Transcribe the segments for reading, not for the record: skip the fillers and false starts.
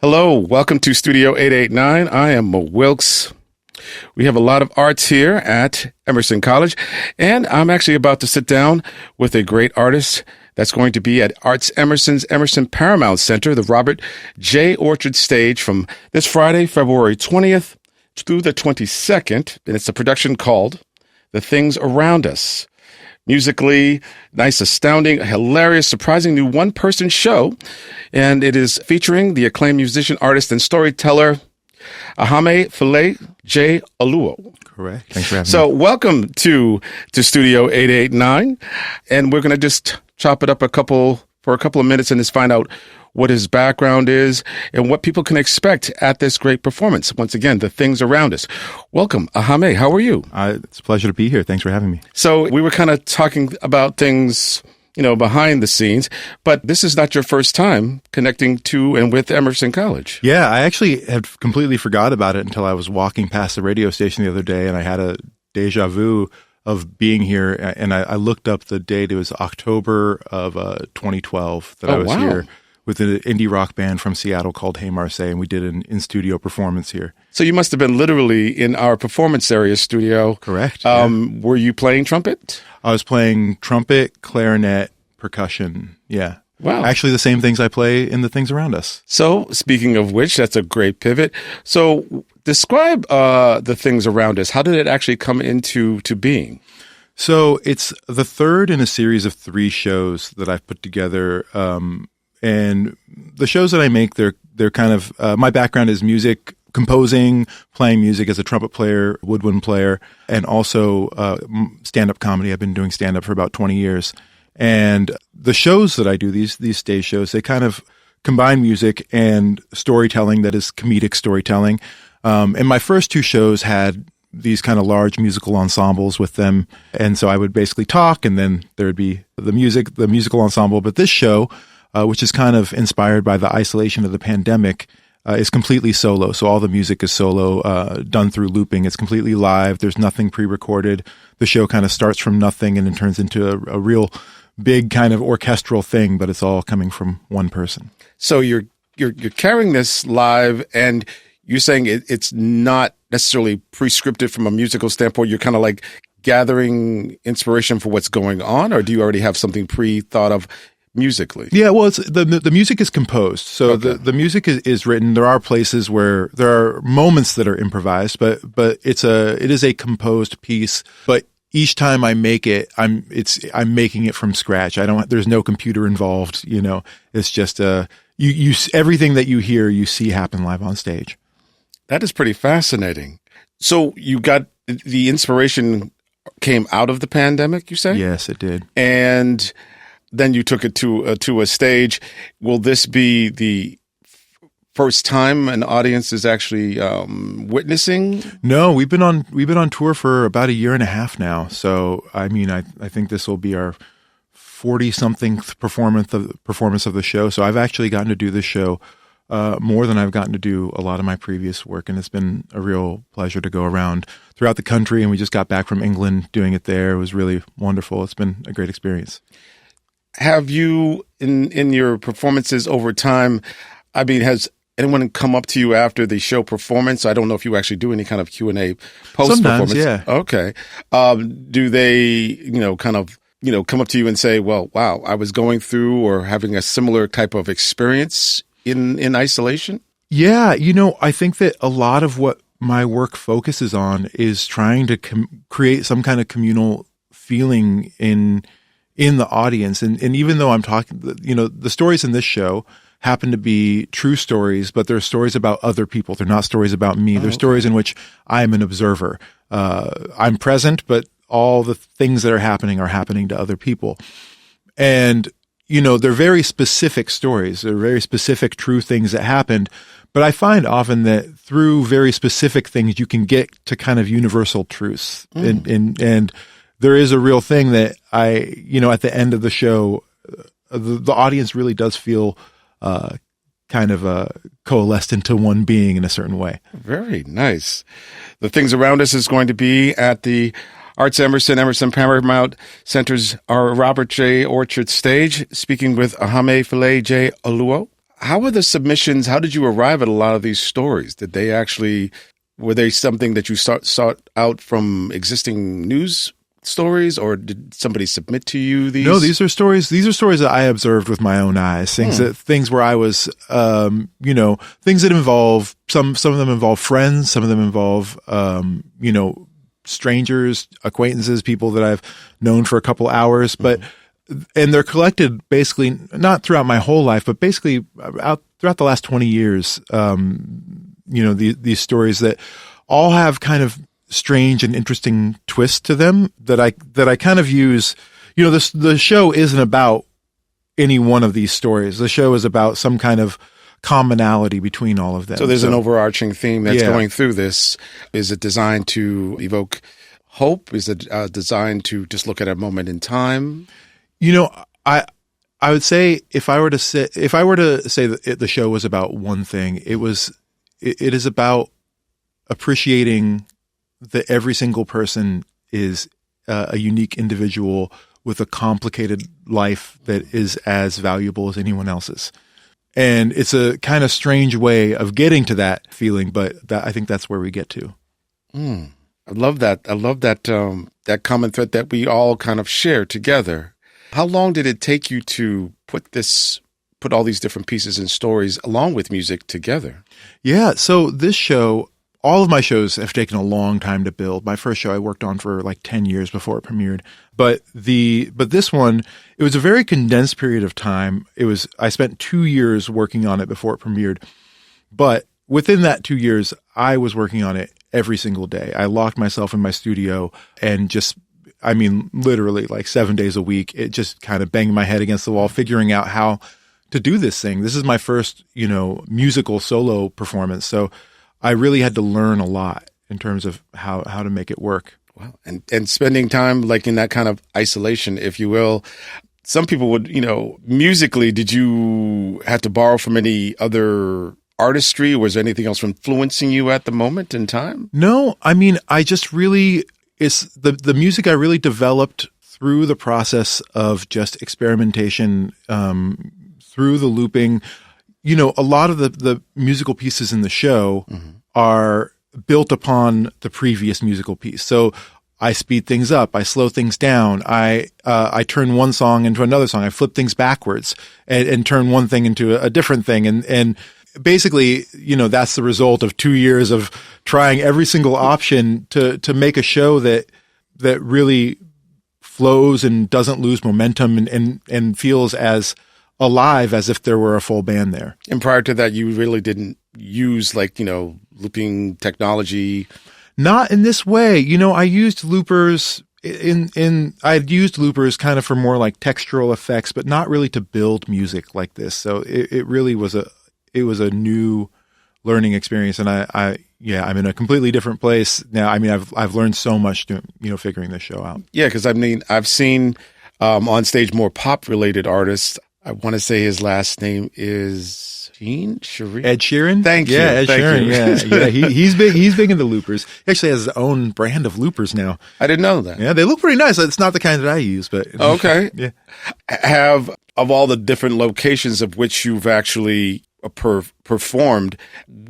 Hello, welcome to Studio 889. I am Wilks. We have a lot of arts here at Emerson College, and I'm actually about to sit down with a great artist that's going to be at Arts Emerson's Emerson Paramount Center, the Robert J. Orchard stage from this Friday, February 20th through the 22nd, and it's a production called The Things Around Us. Musically, nice, astounding, hilarious, surprising new one-person show, and it is featuring the acclaimed musician, artist, and storyteller, Ahamefule J. Oluo. Correct. Thanks for having me. So welcome to Studio 889, and we're going to just chop it up for a couple of minutes and just find out what his background is and what people can expect at this great performance. Once again, The Things Around Us. Welcome, Ahame. How are you? It's a pleasure to be here. Thanks for having me. So we were kind of talking about things, behind the scenes, but this is not your first time connecting to and with Emerson College. Yeah, I actually had completely forgot about it until I was walking past the radio station the other day, and I had a deja vu of being here, and I looked up the date. It was October of 2012 that I was here with an indie rock band from Seattle called Hey Marseille, and we did an in-studio performance here. So you must have been literally in our performance area studio. Correct. Were you playing trumpet? I was playing trumpet, clarinet, percussion. Yeah. Wow. Actually, the same things I play in The Things Around Us. So speaking of which, that's a great pivot. So describe The Things Around Us. How did it actually come into being? So it's the third in a series of 3 shows that I've put together. And the shows that I make, they're kind of, my background is music, composing, playing music as a trumpet player, woodwind player, and also stand-up comedy. I've been doing stand-up for about 20 years. And the shows that I do, these stage shows, they kind of combine music and storytelling, that is comedic storytelling. And my first 2 shows had these kind of large musical ensembles with them. And so I would basically talk, and then there would be the musical ensemble. But this show, which is kind of inspired by the isolation of the pandemic, is completely solo. So all the music is solo, done through looping. It's completely live. There's nothing pre-recorded. The show kind of starts from nothing and then turns into a real big kind of orchestral thing, but it's all coming from one person. So you're carrying this live, and you're saying it's not necessarily prescripted from a musical standpoint. You're kind of like gathering inspiration for what's going on, or do you already have something pre-thought of musically? Yeah, well, it's the music is composed. So okay. the music is written. There are places where there are moments that are improvised, but it is a composed piece. But each time I make it, I'm making it from scratch. There's no computer involved. It's just you everything that you hear, you see happen live on stage. That is pretty fascinating. So you got the inspiration came out of the pandemic, you say? Yes, it did. And then you took it to a stage. Will this be the first time an audience is actually witnessing? No, we've been on tour for about 1.5 years now. So I mean, I think this will be our 40-something performance of the show. So I've actually gotten to do this show more than I've gotten to do a lot of my previous work, and it's been a real pleasure to go around throughout the country. And we just got back from England doing it there. It was really wonderful. It's been a great experience. Have you, in your performances over time, I mean, has anyone come up to you after the show performance? I don't know if you actually do any kind of Q&A post-performance. Sometimes, yeah. Okay. Do they, kind of, come up to you and say, well, wow, I was going through or having a similar type of experience in isolation? Yeah. I think that a lot of what my work focuses on is trying to create some kind of communal feeling in the audience. And even though I'm talking, the stories in this show happen to be true stories, but they're stories about other people. They're not stories about me. They're stories in which I'm an observer. I'm present, but all the things that are happening to other people. And, they're very specific stories. They're very specific, true things that happened. But I find often that through very specific things, you can get to kind of universal truths. And there is a real thing that at the end of the show, the audience really does feel kind of coalesced into one being in a certain way. Very nice. The Things Around Us is going to be at the Arts Emerson Paramount Center's Robert J. Orchard stage, speaking with Ahamefule J. Oluo. How were the submissions? How did you arrive at a lot of these stories? Were they something that you sought out from existing news stories, or did somebody submit to you these? No, these are stories that I observed with my own eyes. Things where I was, things that involve some of them involve friends, some of them involve, strangers, acquaintances, people that I've known for a couple hours, and they're collected basically not throughout my whole life, but basically throughout the last 20 years. These stories that all have kind of strange and interesting twists to them that I kind of use. The show isn't about any one of these stories. The show is about some kind of commonality between all of them. So there's an overarching theme that's going through this. Is it designed to evoke hope? Is it designed to just look at a moment in time? I would say if I were to say that the show was about one thing, it is about appreciating that every single person is a unique individual with a complicated life that is as valuable as anyone else's. And it's a kind of strange way of getting to that feeling, but I think that's where we get to. I love that. I love that that common thread that we all kind of share together. How long did it take you to put all these different pieces and stories along with music together? Yeah. So this show, all of my shows have taken a long time to build. My first show I worked on for like 10 years before it premiered. But this one, it was a very condensed period of time. I spent 2 years working on it before it premiered. But within that 2 years, I was working on it every single day. I locked myself in my studio and literally like 7 days a week, it just kind of banged my head against the wall, figuring out how to do this thing. This is my first, musical solo performance. So I really had to learn a lot in terms of how to make it work. Wow. And spending time like in that kind of isolation, if you will. Some people would, musically, did you have to borrow from any other artistry? Was there anything else influencing you at the moment in time? No, I just really, it's the music I really developed through the process of just experimentation, through the looping. A lot of the musical pieces in the show are built upon the previous musical piece. So I speed things up, I slow things down, I turn one song into another song, I flip things backwards and turn one thing into a different thing. And basically, that's the result of 2 years of trying every single option to make a show that really flows and doesn't lose momentum and feels as alive as if there were a full band there. And prior to that, you really didn't use looping technology? Not in this way. I used loopers I'd used loopers kind of for more like textural effects, but not really to build music like this. So it really was a new learning experience. And I'm in a completely different place now. I've learned so much figuring this show out. Yeah. Cause I've seen, on stage more pop related artists. I want to say his last name is Ed Sheeran. Thank you. Yeah, Ed Thank Sheeran. You. Yeah. He's big. He's big into loopers. He actually has his own brand of loopers now. I didn't know that. Yeah, they look pretty nice. It's not the kind that I use, but okay. Yeah. Have of all the different locations of which you've actually performed,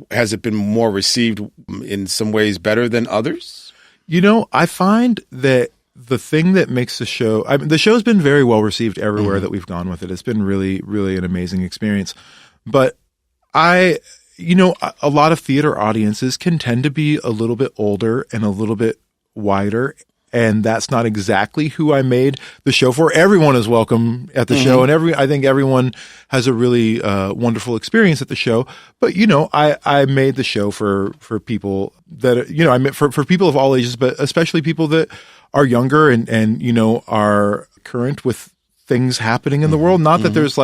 has it been more received in some ways better than others? I find that the thing that makes the show, the show's been very well received everywhere that we've gone with it. It's been really, really an amazing experience. But a lot of theater audiences can tend to be a little bit older and a little bit wider. And that's not exactly who I made the show for. Everyone is welcome at the show, and I think everyone has a really wonderful experience at the show. But I made the show for people that I meant for people of all ages, but especially people that are younger and are current with things happening in the world. Not that there's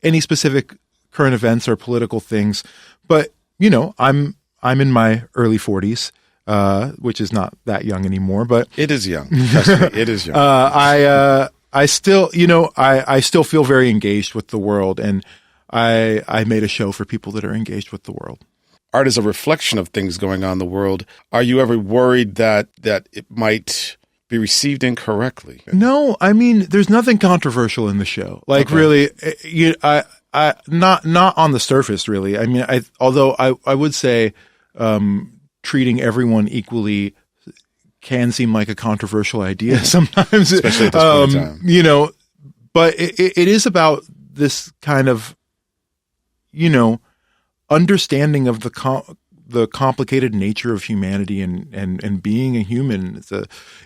any specific current events or political things, but I'm in my early 40s. Which is not that young anymore, but it is young. Trust me, it is young. I still, I still feel very engaged with the world, and I made a show for people that are engaged with the world. Art is a reflection of things going on in the world. Are you ever worried that it might be received incorrectly? No, there's nothing controversial in the show. Like, okay. Really, Not on the surface, really. I mean, although I would say treating everyone equally can seem like a controversial idea sometimes, especially at this point in time. You know, but it is about this kind of, you know, understanding of the complicated nature of humanity and being a human.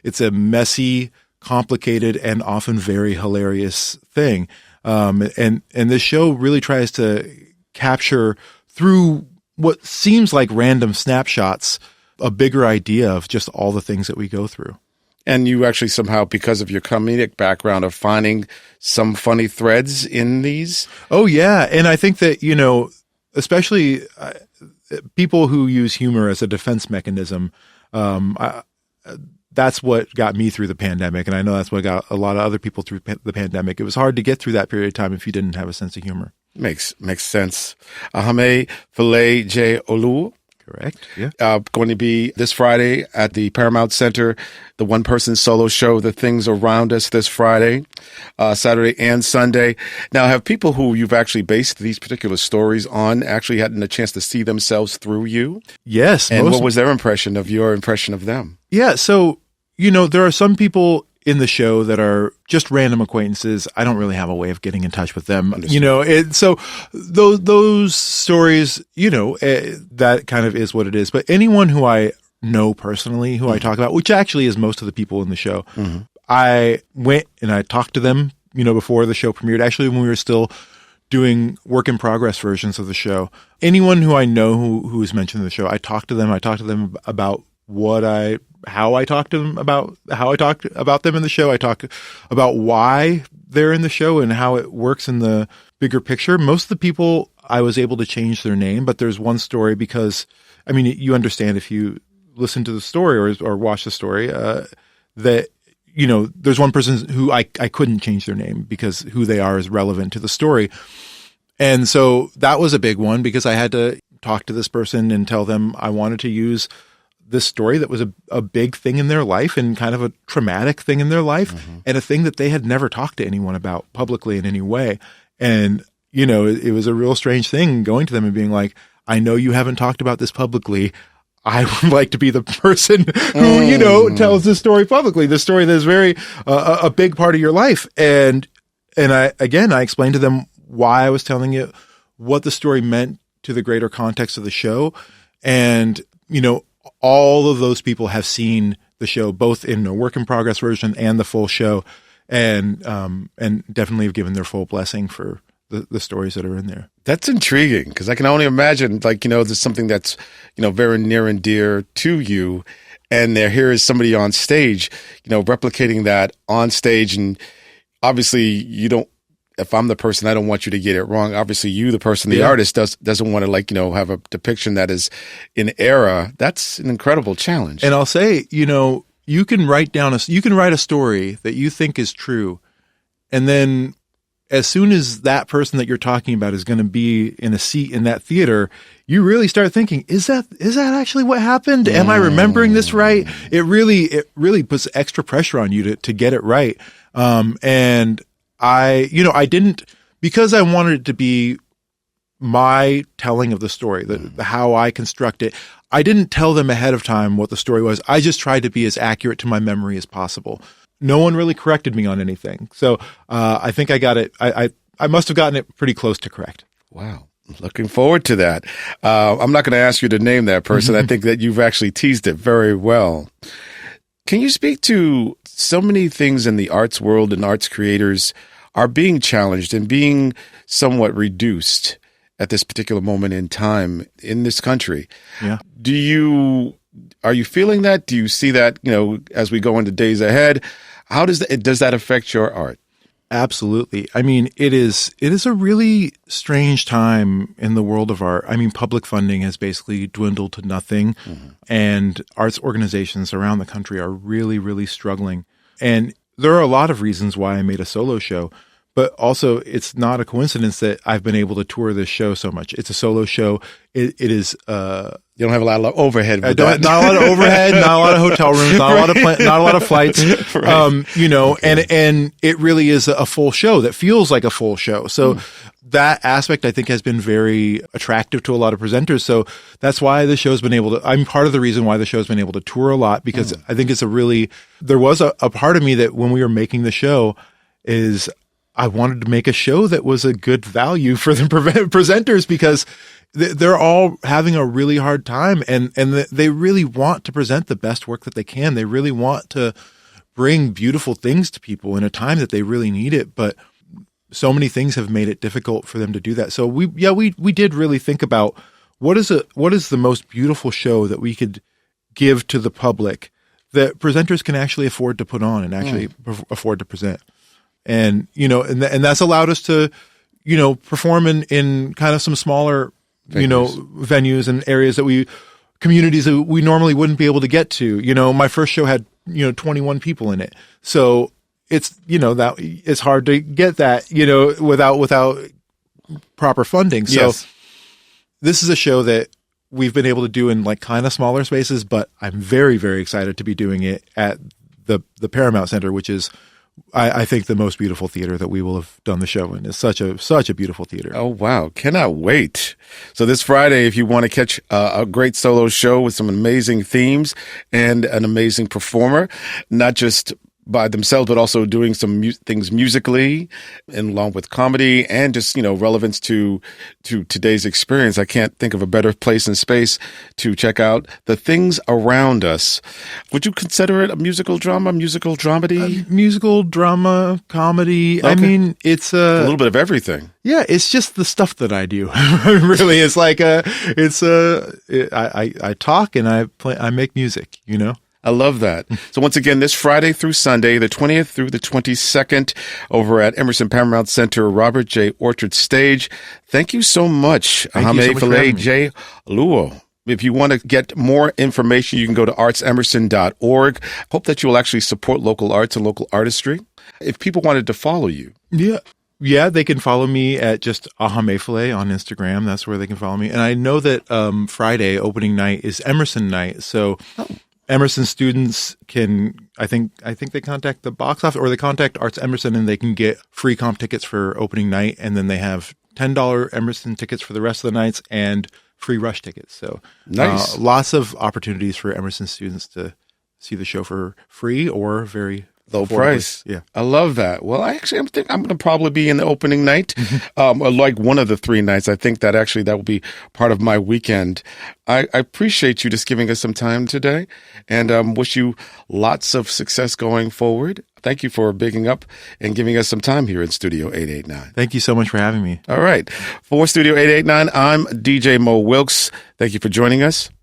It's a messy, complicated, and often very hilarious thing. And this show really tries to capture through what seems like random snapshots a bigger idea of just all the things that we go through. And you actually somehow, because of your comedic background, are finding some funny threads in these? Oh, yeah. And I think that, you know, especially people who use humor as a defense mechanism, that's what got me through the pandemic. And I know that's what got a lot of other people through the pandemic. It was hard to get through that period of time if you didn't have a sense of humor. Makes sense. Ahamefule J. Oluo. Correct. Yeah. Going to be this Friday at the Paramount Center, the one-person solo show, The Things Around Us, this Friday, Saturday and Sunday. Now, have people who you've actually based these particular stories on actually had a chance to see themselves through you? Yes. And what was their impression of your impression of them? Yeah. So, you know, there are some people in the show that are just random acquaintances. I don't really have a way of getting in touch with them. Understood. You know, so those stories, you know, that kind of is what it is. But anyone who I know personally, who I talk about, which actually is most of the people in the show, I went and I talked to them, you know, before the show premiered, actually when we were still doing work in progress versions of the show. Anyone who I know who is mentioned in the show, I talked to them. I talked to them about how I talked to them about how I talked about them in the show. I talk about why they're in the show and how it works in the bigger picture. Most of the people I was able to change their name, but there's one story because, I mean, you understand if you listen to the story or watch the story, that, you know, there's one person who I couldn't change their name because who they are is relevant to the story. And so that was a big one because I had to talk to this person and tell them I wanted to use this story that was a big thing in their life and kind of a traumatic thing in their life and a thing that they had never talked to anyone about publicly in any way. And, you know, it was a real strange thing going to them and being like, I know you haven't talked about this publicly. I would like to be the person who, you know, tells this story publicly, the story that is very, a big part of your life. And I explained to them why I was telling it, what the story meant to the greater context of the show. And, you know, all of those people have seen the show, both in a work in progress version and the full show, and definitely have given their full blessing for the stories that are in there. That's intriguing because I can only imagine, like, you know, there's something that's, you know, very near and dear to you, and here is somebody on stage, you know, replicating that on stage, and obviously you don't. If I'm the person, I don't want you to get it wrong. Obviously, you, the person, the artist, doesn't want to, like, you know, have a depiction that is in error. That's an incredible challenge. And I'll say, you know, you can write a story that you think is true, and then as soon as that person that you're talking about is going to be in a seat in that theater, you really start thinking, is that actually what happened? Am I remembering this right? It really puts extra pressure on you to get it right. And I didn't, because I wanted it to be my telling of the story, how I construct it. I didn't tell them ahead of time what the story was. I just tried to be as accurate to my memory as possible. No one really corrected me on anything. So I think I got it. I must have gotten it pretty close to correct. Wow. Looking forward to that. I'm not going to ask you to name that person. I think that you've actually teased it very well. Can you speak to so many things in the arts world and arts creators are being challenged and being somewhat reduced at this particular moment in time in this country? Yeah. Are you feeling that? Do you see that, you know, as we go into days ahead? How does that affect your art? Absolutely. I mean, it is a really strange time in the world of art. I mean, public funding has basically dwindled to nothing, and arts organizations around the country are really, really struggling. And there are a lot of reasons why I made a solo show, but also it's not a coincidence that I've been able to tour this show so much. It's a solo show. It is You don't have a lot of overhead. Not a lot of overhead, not a lot of hotel rooms, not a lot of flights. Right. And it really is a full show that feels like a full show. So that aspect, I think, has been very attractive to a lot of presenters. So that's why the show's been able to. I'm part of the reason why the show's been able to tour a lot, because I think it's there was a part of me that when we were making the show is I wanted to make a show that was a good value for the presenters, because they're all having a really hard time, and they really want to present the best work that they can. They really want to bring beautiful things to people in a time that they really need it. But so many things have made it difficult for them to do that. So we did really think about what is the most beautiful show that we could give to the public that presenters can actually afford to put on and actually afford to present. And, and that's allowed us to, perform in kind of some smaller venues and areas communities that we normally wouldn't be able to get to. My first show had, 21 people in it. So it's, that it's hard to get that, without proper funding. So this is a show that we've been able to do in like kind of smaller spaces, but I'm very, very excited to be doing it at the Paramount Center, which is, I think, the most beautiful theater that we will have done the show in. It's such a beautiful theater. Oh, wow. Cannot wait. So this Friday, if you want to catch a great solo show with some amazing themes and an amazing performer, not just by themselves, but also doing some things musically and along with comedy and just, relevance to today's experience. I can't think of a better place and space to check out the things around us. Would you consider it a musical drama, musical dramedy? Musical drama, comedy. Okay. I mean, it's a little bit of everything. Yeah, it's just the stuff that I do. Really, it's like I talk and I make music, I love that. So once again, this Friday through Sunday, the 20th through the 22nd, over at Emerson Paramount Center, Robert J. Orchard Stage. Thank you so much, Ahamefule J. Oluo. If you want to get more information, you can go to artsemerson.org. Hope that you will actually support local arts and local artistry. If people wanted to follow you. Yeah, they can follow me at just Ahamefule on Instagram. That's where they can follow me. And I know that Friday, opening night, is Emerson night. So Emerson students can, I think they contact the box office, or they contact Arts Emerson, and they can get free comp tickets for opening night. And then they have $10 Emerson tickets for the rest of the nights and free rush tickets. So nice. Lots of opportunities for Emerson students to see the show for free or very low price. Yeah. I love that. Well, I think I'm going to probably be in the opening night, like one of the 3 nights. I think that will be part of my weekend. I appreciate you just giving us some time today, and wish you lots of success going forward. Thank you for bigging up and giving us some time here in Studio 889. Thank you so much for having me. All right. For Studio 889, I'm DJ Mo Wilks. Thank you for joining us.